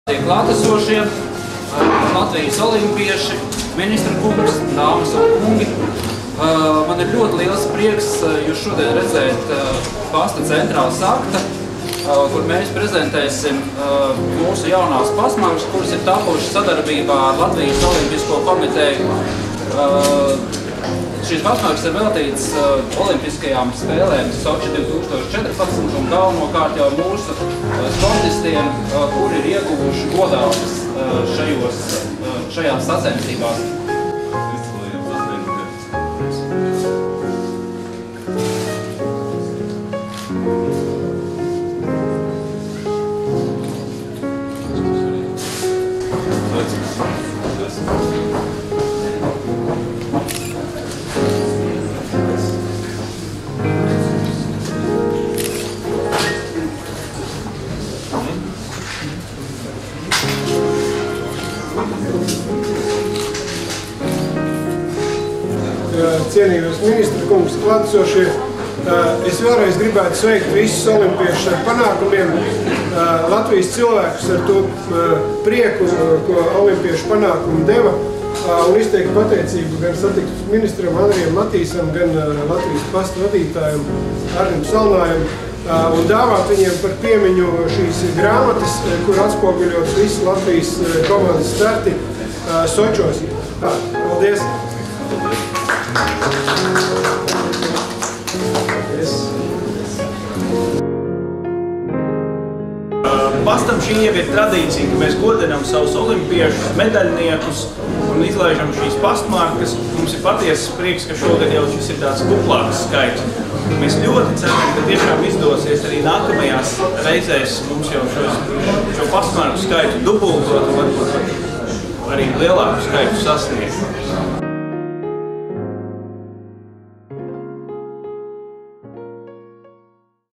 Klātesošie, Latvijas olimpieši, ministra kungs, dāmas un kungi. Man ir ļoti liels prieks jūs šodien redzēt pasta centrālas akta, kur mēs prezentēsim mūsu jaunās pasmāgas, kuras ir tapušas sadarbībā ar Latvijas Olimpisko komiteju. Šīs pasmāgas ir veltītas olimpiskajām spēlēm Soči 2014 un galvenokārt jau mūsu sportistiem, kuri ir ieguvuši godātas šajās sacensībās. Cienījos ministra kungs, klātesošie, es vēlreiz gribētu sveikt visus olimpiešus ar panākumiem, Latvijas cilvēkus ar to prieku, ko olimpiešu panākumu deva, un izteikt pateicību gan satiksmes ministram Andrijam Matīsam, gan Latvijas pasta vadītājam Arnim Salnājam, un dāvāt viņiem par piemiņu šīs grāmatas, kur atspoguļot visu Latvijas komandas starti Sočos. Paldies! Pastam šī jau ir tradīcija, ka mēs godinām savus olimpiešus, medaļniekus un izlaižam šīs pastmarkas. Mums ir patiesas prieks, ka šogad jau šis ir tāds kuplāks skaits. Mēs ļoti ceram, ka tiešām izdosies arī nākamajās reizēs mums jau šo pastmarku skaitu dubultot un varbūt arī lielāku skaitu sasniegt.